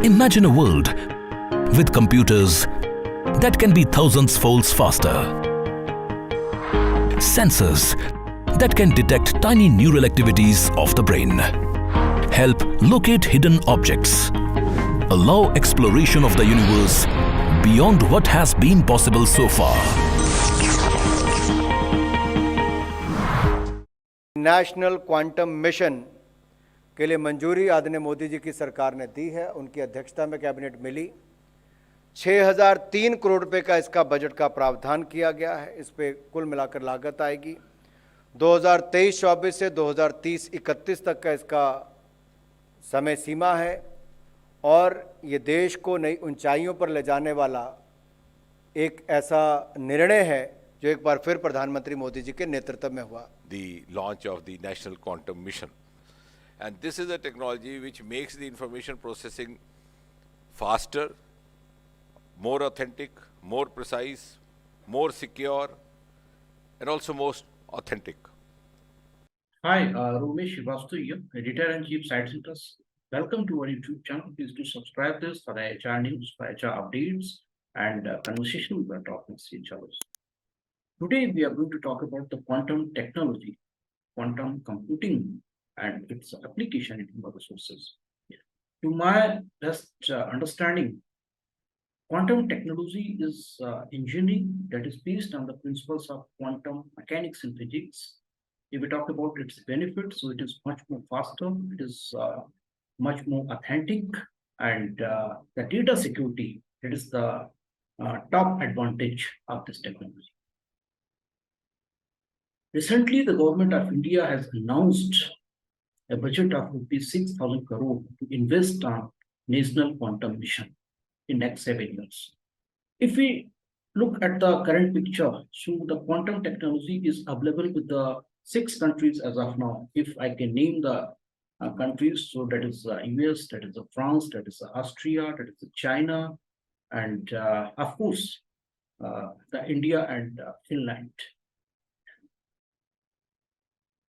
Imagine a world with computers that can be thousands folds faster, sensors that can detect tiny neural activities of the brain, help locate hidden objects, allow exploration of the universe beyond what has been possible so far. National quantum mission के लिए मंजूरी आदरणीय मोदी जी की सरकार ने दी है। उनकी अध्यक्षता में कैबिनेट मिली। 6003 करोड़ रुपए का इसका बजट का प्रावधान किया गया है। इस पे कुल मिलाकर लागत आएगी 2023-24 से 2030-31 तक का इसका समय सीमा है और ये देश को नई ऊंचाइयों पर ले जाने वाला एक ऐसा निर्णय है जो एक बार फिर प्रधानमंत्री मोदी जी के नेतृत्व में हुआ। The launch of the National Quantum Mission. And this is a technology which makes the information processing faster, more authentic, more precise, more secure, and also most authentic. Hi, Romesh Shivastu here, Editor-in-Chief Site Centers. Welcome to our YouTube channel. Please do subscribe this for the HR news, for HR updates, and conversation with our topics each other. Today, we are going to talk about the quantum technology, quantum computing, and its application in human resources. To my best understanding, quantum technology is engineering that is based on the principles of quantum mechanics and physics. If we talk about its benefits, so it is much more faster, it is much more authentic, and the data security, it is the top advantage of this technology. Recently, the government of India has announced a budget of rupees 6,000 crore to invest on National Quantum Mission in next 7 years. If we look at the current picture, so the quantum technology is available with the 6 countries as of now. If I can name the countries, so that is US, that is France, that is Austria, that is China, and of course, the India and Finland.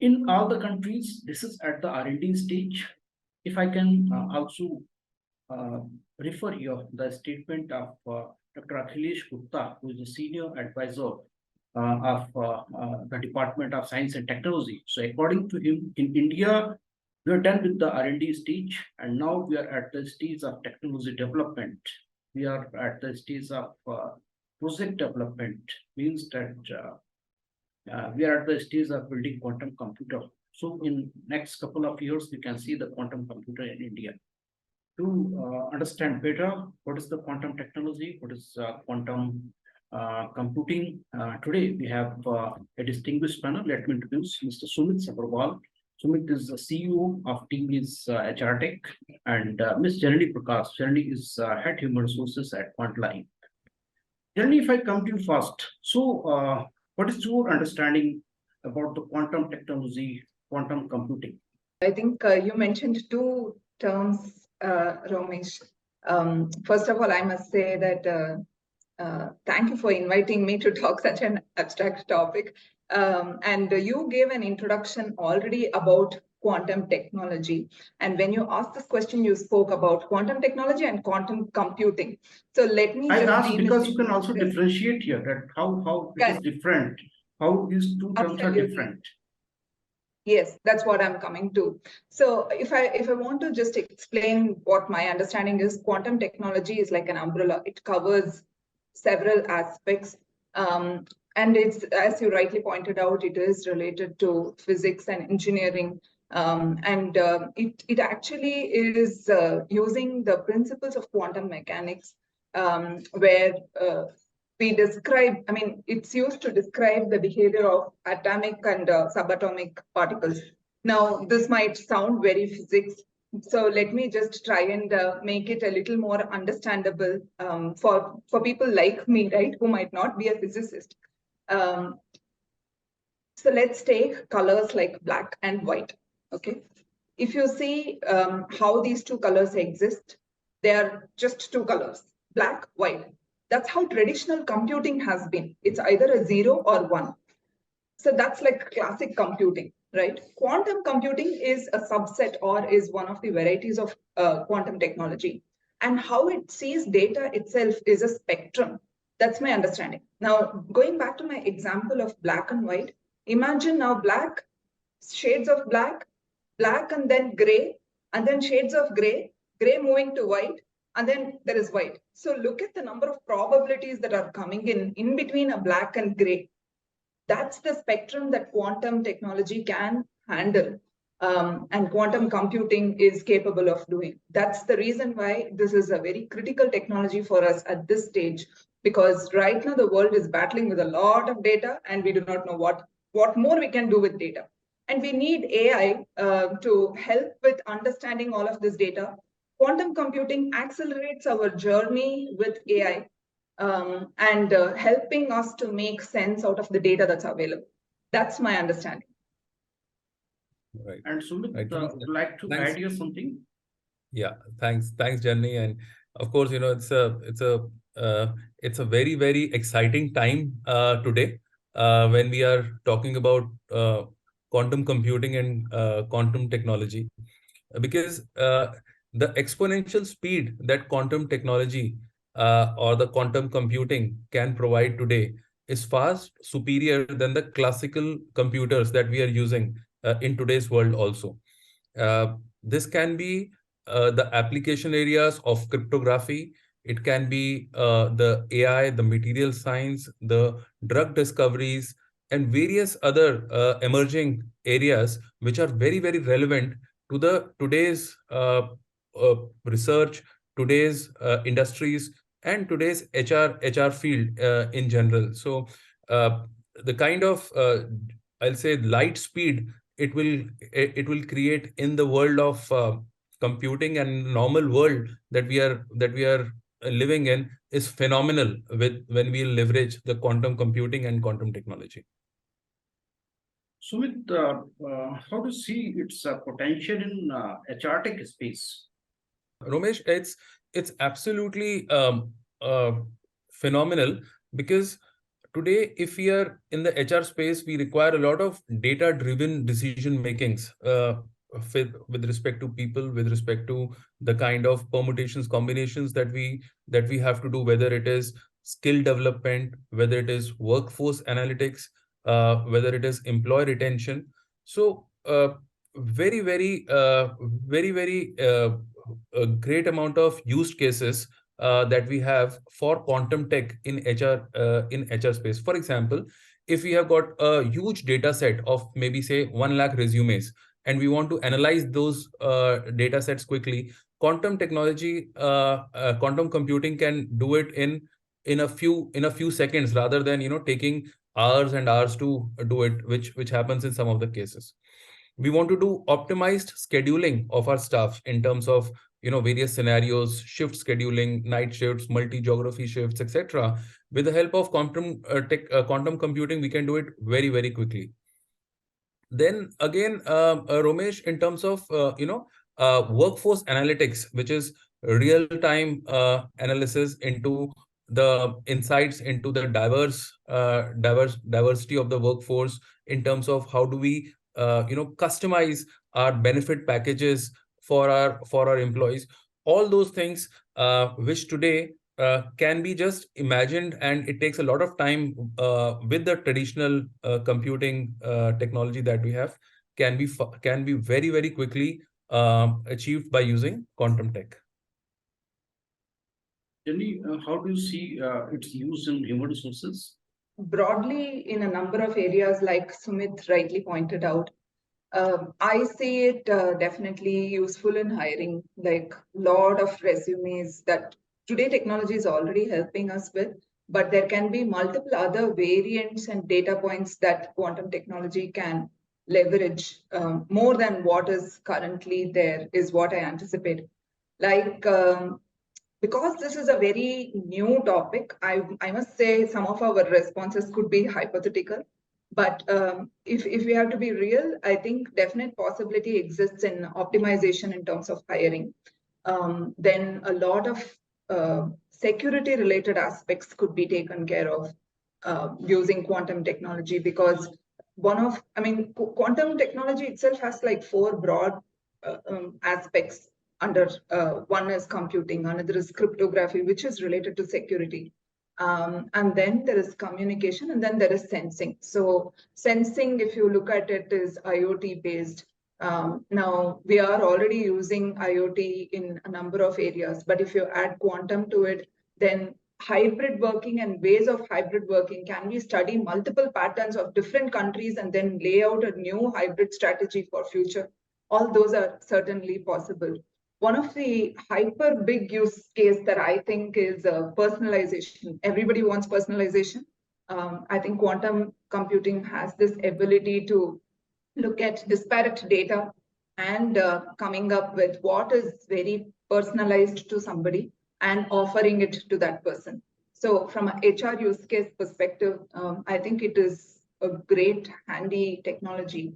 In all the countries, this is at the R&D stage. If I can also refer you the statement of Dr. Akhilesh Gupta, who is a senior advisor of the Department of Science and Technology. So according to him, in India, we are done with the R&D stage, and now we are at the stage of technology development. We are at the stage of project development, means that we are at the stage of building quantum computer. So in next couple of years, we can see the quantum computer in India. To understand better what is the quantum technology, what is quantum computing, today we have a distinguished panel. Let me introduce Mr. Sumit Sabharwal. Sumit is the CEO of TeamLease HR Tech, and Ms. Janani Prakash. Janani is Head Human Resources at Quantline. Janani, if I come to you first, so what is your understanding about the quantum technology, quantum computing? I think you mentioned 2 terms, Romesh. First of all, I must say that thank you for inviting me to talk such an abstract topic. And you gave an introduction already about quantum technology. And when you asked this question, you spoke about quantum technology and quantum computing. So let me I asked because you can also differentiate here that how it is different, how these 2 terms are different. Yes, that's what I'm coming to. So if I want to just explain what my understanding is, quantum technology is like an umbrella. It covers several aspects. And it's, as you rightly pointed out, it is related to physics and engineering. It actually is using the principles of quantum mechanics, where we describe, I mean, it's used to describe the behavior of atomic and subatomic particles. Now, this might sound very physics. So let me just try and make it a little more understandable for people like me, right, who might not be a physicist. So let's take colors like black and white, okay? If you see how these 2 colors exist, they are just 2 colors, black, white. That's how traditional computing has been. It's either a 0 or 1. So that's like classic computing, right? Quantum computing is a subset or is one of the varieties of quantum technology. and how it sees data itself is a spectrum. That's my understanding. Now, going back to my example of black and white, imagine now black, shades of black, black and then gray, and then shades of gray, gray moving to white, and then there is white. So look at the number of probabilities that are coming in between a black and gray. That's the spectrum that quantum technology can handle. And quantum computing is capable of doing. That's the reason why this is a very critical technology for us at this stage, because right now the world is battling with a lot of data and we do not know what more we can do with data. And we need AI to help with understanding all of this data. Quantum computing accelerates our journey with AI, and helping us to make sense out of the data that's available. That's my understanding. Right. And Sumit, Right. would like to Thanks. add here something? Yeah, thanks, Janni, and of course, it's a very, very exciting time today when we are talking about quantum computing and quantum technology, because the exponential speed that quantum technology or the quantum computing can provide today is far superior than the classical computers that we are using in today's world also. This can be the application areas of cryptography. It can be the AI, the material science, the drug discoveries, and various other emerging areas which are very, very relevant to the today's research, today's industries, and today's HR field in general. So the kind of I'll say light speed it will create in the world of computing and normal world that we are living in is phenomenal with when we leverage the quantum computing and quantum technology. Sumit, how to see its potential in HR tech space? Romesh, it's absolutely phenomenal, because today, if we are in the HR space, we require a lot of data-driven decision makings with respect to people, with respect to the kind of permutations, combinations that we have to do, whether it is skill development, whether it is workforce analytics, whether it is employee retention. So, very, very, very, very a great amount of use cases that we have for quantum tech in HR space. For example, if we have got a huge data set of maybe say 1 lakh resumes, and we want to analyze those data sets quickly, quantum technology, quantum computing can do it in a few seconds, rather than taking hours and hours to do it, which happens in some of the cases. We want to do optimized scheduling of our staff in terms of various scenarios, shift scheduling, night shifts, multi-geography shifts, etc. With the help of quantum computing, we can do it very, very quickly. Then again, Romesh, in terms of workforce analytics, which is real-time analysis into the insights into the diversity of the workforce, in terms of how do we customize our benefit packages for our employees. All those things which today can be just imagined, and it takes a lot of time with the traditional computing technology that we have, can be very, very quickly achieved by using quantum tech. Jenny, how do you see its use in human resources? Broadly, in a number of areas, like Sumit rightly pointed out, I see it definitely useful in hiring, like lot of resumes that today technology is already helping us with, but there can be multiple other variants and data points that quantum technology can leverage more than what is currently there, is what I anticipate. Like, because this is a very new topic, I must say some of our responses could be hypothetical. But if we have to be real, I think definite possibility exists in optimization in terms of hiring. Then a lot of security related aspects could be taken care of using quantum technology, because quantum technology itself has like 4 broad aspects. under one is computing, another is cryptography, which is related to security. And then there is communication, and then there is sensing. So sensing, if you look at it, is IoT based. Now we are already using IoT in a number of areas, but if you add quantum to it, then hybrid working and ways of hybrid working, can we study multiple patterns of different countries and then lay out a new hybrid strategy for future? All those are certainly possible. One of the hyper big use case that I think is personalization. Everybody wants personalization. I think quantum computing has this ability to look at disparate data and coming up with what is very personalized to somebody and offering it to that person. So from an HR use case perspective, I think it is a great handy technology.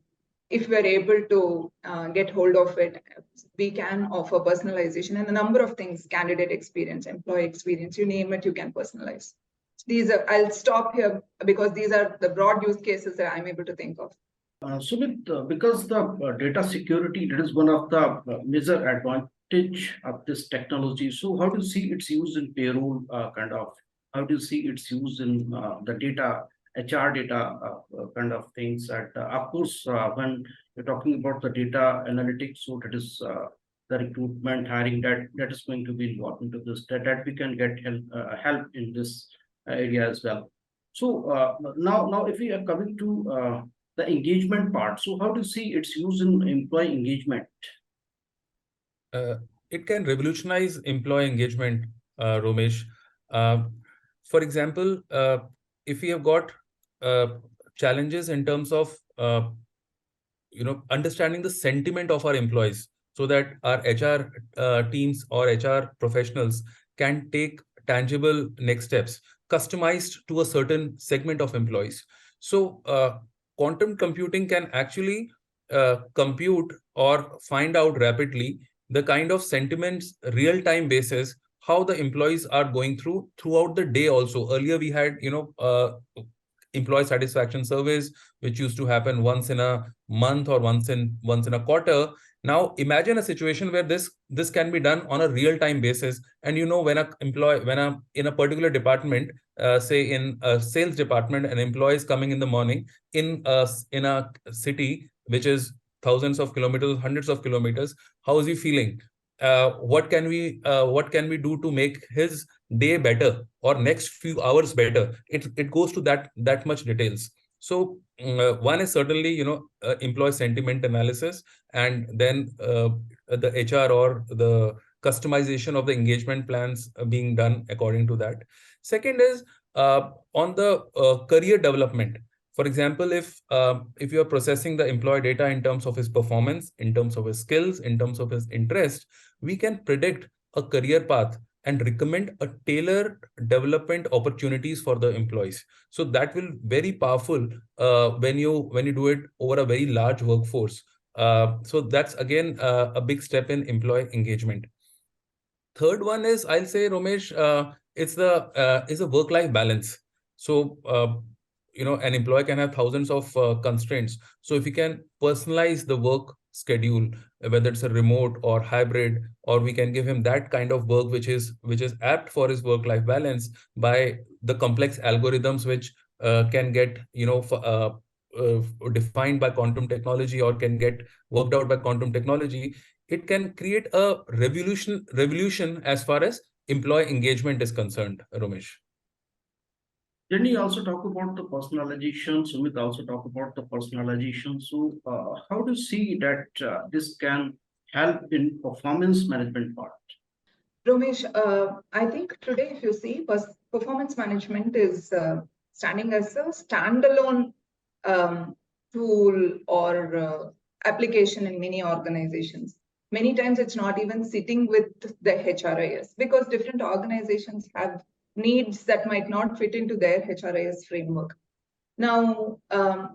If we're able to get hold of it, we can offer personalization and a number of things: candidate experience, employee experience, you name it, you can personalize. These are, I'll stop here because these are the broad use cases that I'm able to think of. Sumit, because the data security, that is one of the major advantage of this technology. So how do you see its use in payroll kind of? How do you see its use in the data, HR data kind of things? And of course, when you're talking about the data analytics, so that is the recruitment, hiring, that is going to be important to this, that we can get help in this area as well. So now if we are coming to the engagement part, so how do you see its use in employee engagement? It can revolutionize employee engagement, Romesh. For example, if we have got challenges in terms of understanding the sentiment of our employees, so that our HR teams or HR professionals can take tangible next steps customized to a certain segment of employees. So quantum computing can actually compute or find out rapidly the kind of sentiments, real-time basis, how the employees are going throughout the day. Also, earlier we had employee satisfaction surveys which used to happen once in a month or once in a quarter. Now imagine a situation where this can be done on a real-time basis, and when in a particular department, say in a sales department, an employee is coming in the morning in a city which is thousands of kilometers, hundreds of kilometers. How is he feeling? What can we do to make his day better or next few hours better? It goes to that much details. So one is certainly employee sentiment analysis, and then the HR or the customization of the engagement plans being done according to that. Second is on the career development. For example, if you are processing the employee data in terms of his performance, in terms of his skills, in terms of his interest, we can predict a career path and recommend a tailored development opportunities for the employees. So that will very powerful when you do it over a very large workforce. So that's again a big step in employee engagement. Third one is, I'll say, Romesh, it's a work-life balance. So an employee can have thousands of constraints. So if we can personalize the work schedule, whether it's a remote or hybrid, or we can give him that kind of work which is apt for his work-life balance by the complex algorithms which can get defined by quantum technology or can get worked out by quantum technology, it can create a revolution as far as employee engagement is concerned, Romesh. Then you also talk about the personalization. Sumit also talk about the personalization. So how do you see that this can help in performance management part? Romesh, I think today, if you see, performance management is standing as a standalone tool or application in many organizations. Many times it's not even sitting with the HRIS because different organizations have needs that might not fit into their HRIS framework. Now,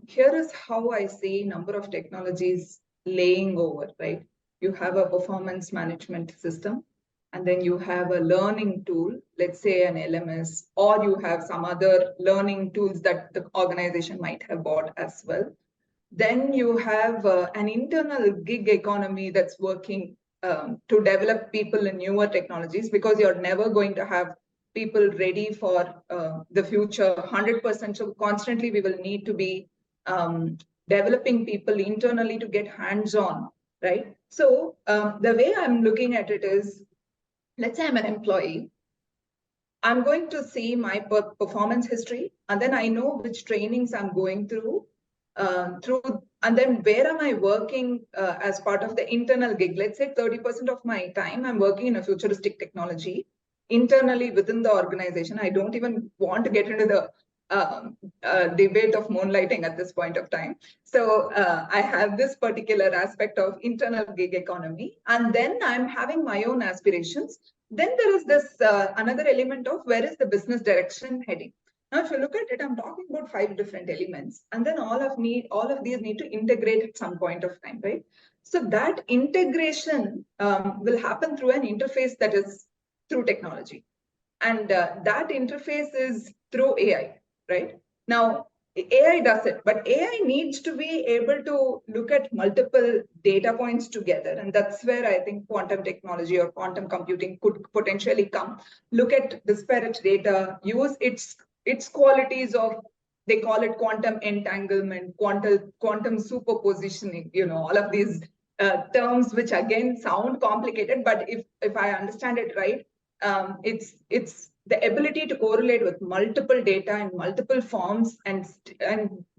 here is how I see number of technologies laying over, right? You have a performance management system, and then you have a learning tool, let's say an LMS, or you have some other learning tools that the organization might have bought as well. Then you have an internal gig economy that's working to develop people in newer technologies, because you're never going to have people ready for the future 100%. So constantly we will need to be developing people internally to get hands-on, right? So the way I'm looking at it is, let's say I'm an employee. I'm going to see my performance history, and then I know which trainings I'm going through, and then where am I working as part of the internal gig. Let's say 30% of my time I'm working in a futuristic technology internally within the organization. I don't even want to get into the debate of moonlighting at this point of time. So I have this particular aspect of internal gig economy, and then I'm having my own aspirations. Then there is this another element of where is the business direction heading. Now, if you look at it, I'm talking about 5 different elements, and then all of these need to integrate at some point of time, right? So that integration will happen through an interface that is through technology, and that interface is through AI, right? Now, AI does it, but AI needs to be able to look at multiple data points together. And that's where I think quantum technology or quantum computing could potentially come. Look at disparate data, use its qualities of, they call it quantum entanglement, quantum superpositioning, all of these terms, which again sound complicated, but if I understand it right, it's the ability to correlate with multiple data in multiple forms and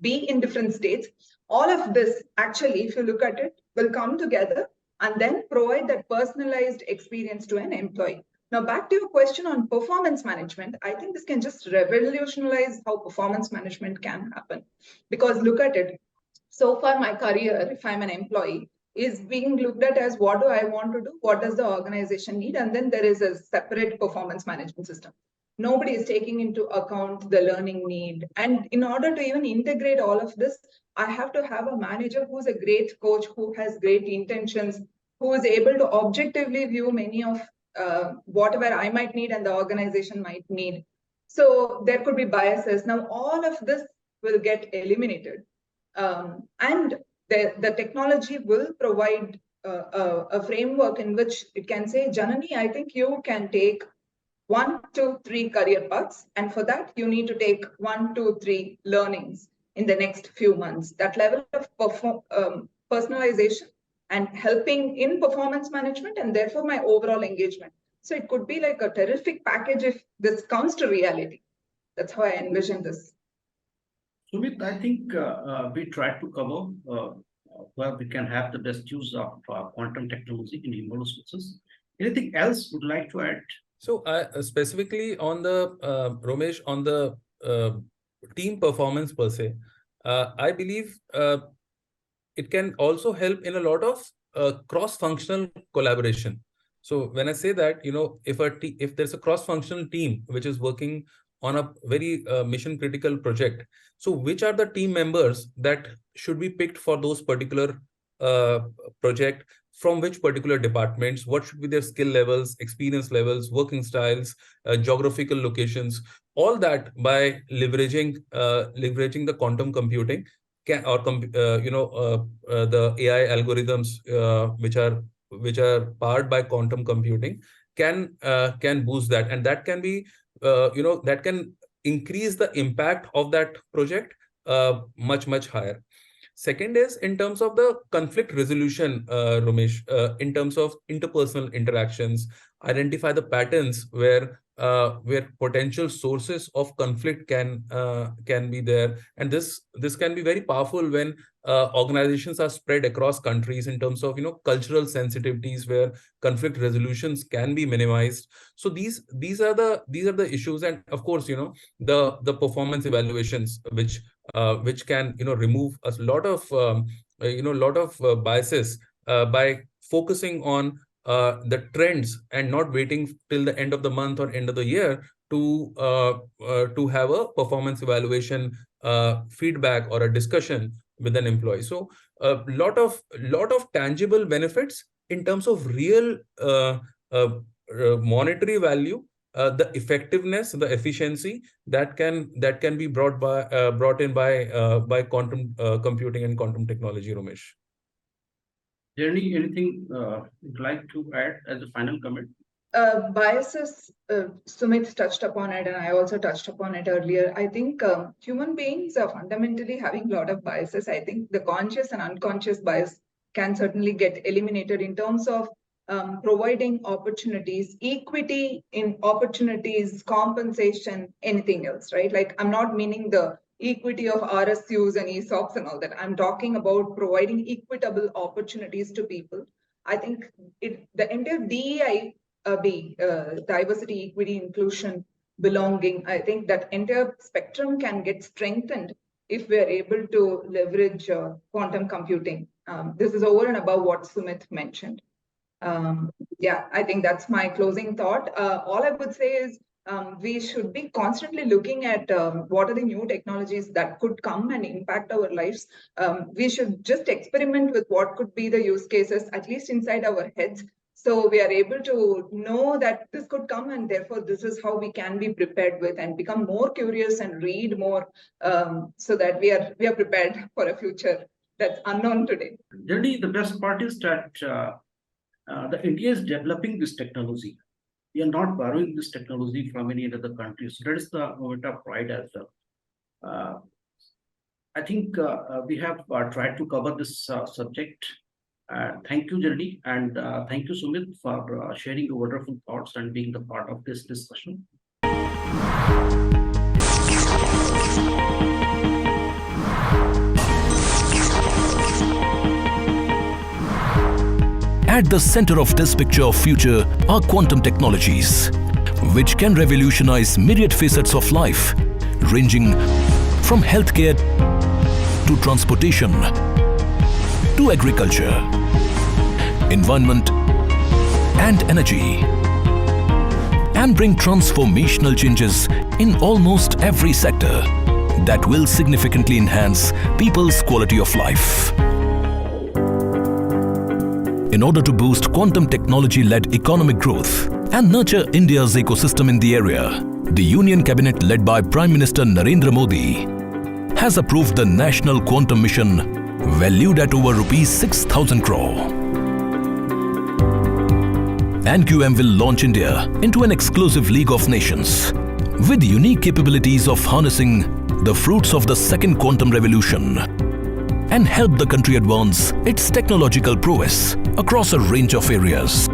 be in different states. All of this, actually, if you look at it, will come together and then provide that personalized experience to an employee. Now, back to your question on performance management, I think this can just revolutionize how performance management can happen. Because look at it, so far my career, if I'm an employee, is being looked at as what do I want to do, what does the organization need, and then there is a separate performance management system. Nobody is taking into account the learning need. And in order to even integrate all of this, I have to have a manager who's a great coach, who has great intentions, who is able to objectively view many of whatever I might need and the organization might need. So there could be biases. Now, all of this will get eliminated. And the technology will provide a framework in which it can say, Janani, I think you can take 1, 2, 3 career paths. And for that, you need to take 1, 2, 3 learnings in the next few months. That level of personalization and helping in performance management, and therefore my overall engagement. So it could be like a terrific package if this comes to reality. That's how I envision this. Sumit, I think we tried to cover where we can have the best use of quantum technology in human resources. Anything else would like to add? So specifically on the Romesh, on the team performance per se, I believe it can also help in a lot of cross-functional collaboration. So when I say that, if there's a cross-functional team which is working on a very mission critical project, so which are the team members that should be picked for those particular project, from which particular departments, what should be their skill levels, experience levels, working styles, geographical locations, all that by leveraging the quantum computing the AI algorithms which are powered by quantum computing can boost that, and that can be that can increase the impact of that project much higher. Second is in terms of the conflict resolution, Ramesh, in terms of interpersonal interactions, identify the patterns where potential sources of conflict can be there, and this can be very powerful when organizations are spread across countries in terms of cultural sensitivities where conflict resolutions can be minimized. So these are the issues, and of course the performance evaluations which can remove a lot of biases by focusing on the trends and not waiting till the end of the month or end of the year to have a performance evaluation feedback or a discussion with an employee. So a lot of tangible benefits in terms of real monetary value, the effectiveness, the efficiency that can be brought in by quantum computing and quantum technology, Ramesh. Jeremy, anything you'd like to add as a final comment? Biases, Sumit touched upon it, and I also touched upon it earlier. I think human beings are fundamentally having a lot of biases. I think the conscious and unconscious bias can certainly get eliminated in terms of providing opportunities, equity in opportunities, compensation, anything else, right? Like, I'm not meaning the equity of RSUs and ESOPs and all that. I'm talking about providing equitable opportunities to people. I think the entire DEI, diversity, equity, inclusion, belonging, I think that entire spectrum can get strengthened if we are able to leverage quantum computing. This is over and above what Sumit mentioned. Yeah, I think that's my closing thought. All I would say is we should be constantly looking at what are the new technologies that could come and impact our lives. We should just experiment with what could be the use cases, at least inside our heads. So we are able to know that this could come, and therefore this is how we can be prepared with, and become more curious and read more, so that we are prepared for a future that's unknown today. Jeremy, the best part is that the India is developing this technology. We are not borrowing this technology from any other countries. That is the moment of pride as well. I think we have tried to cover this subject. Thank you, Jeremy, and thank you, Sumit, for sharing your wonderful thoughts and being the part of this discussion. At the center of this picture of future are quantum technologies, which can revolutionize myriad facets of life, ranging from healthcare to transportation to agriculture, environment and energy, and bring transformational changes in almost every sector that will significantly enhance people's quality of life. In order to boost quantum technology-led economic growth and nurture India's ecosystem in the area, the Union Cabinet led by Prime Minister Narendra Modi has approved the National Quantum Mission valued at over rupees 6,000 crore. NQM will launch India into an exclusive League of Nations with unique capabilities of harnessing the fruits of the second quantum revolution and help the country advance its technological prowess across a range of areas.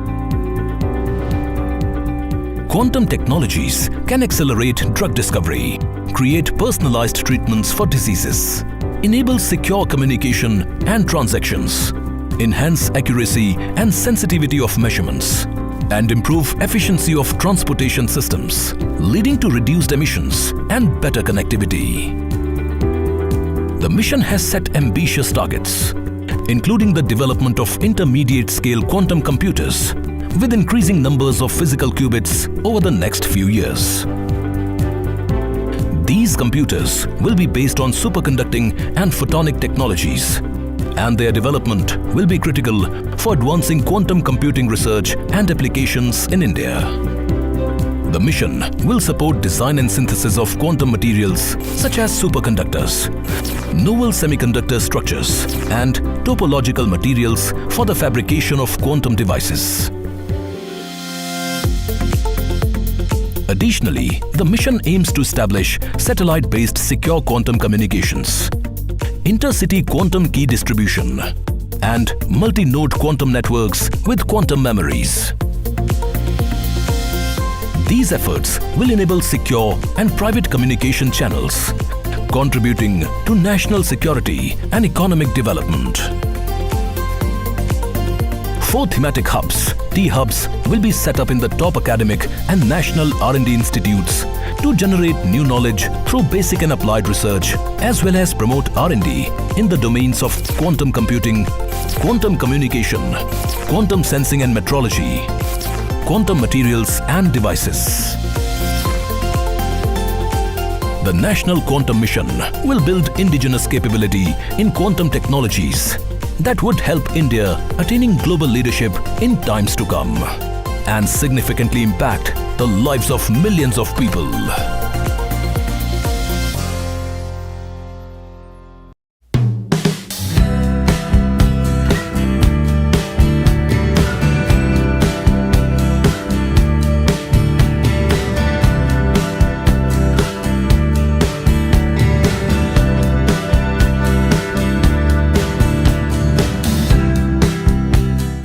Quantum technologies can accelerate drug discovery, create personalized treatments for diseases, enable secure communication and transactions, enhance accuracy and sensitivity of measurements, and improve efficiency of transportation systems, leading to reduced emissions and better connectivity. The mission has set ambitious targets, including the development of intermediate-scale quantum computers with increasing numbers of physical qubits over the next few years. These computers will be based on superconducting and photonic technologies, and their development will be critical for advancing quantum computing research and applications in India. The mission will support design and synthesis of quantum materials such as superconductors, novel semiconductor structures, and topological materials for the fabrication of quantum devices. Additionally, the mission aims to establish satellite-based secure quantum communications, intercity quantum key distribution, and multi-node quantum networks with quantum memories. These efforts will enable secure and private communication channels, contributing to national security and economic development. 4 thematic hubs, T-hubs, will be set up in the top academic and national R&D institutes to generate new knowledge through basic and applied research, as well as promote R&D in the domains of quantum computing, quantum communication, quantum sensing and metrology, quantum materials and devices. The National Quantum Mission will build indigenous capability in quantum technologies that would help India attaining global leadership in times to come and significantly impact the lives of millions of people.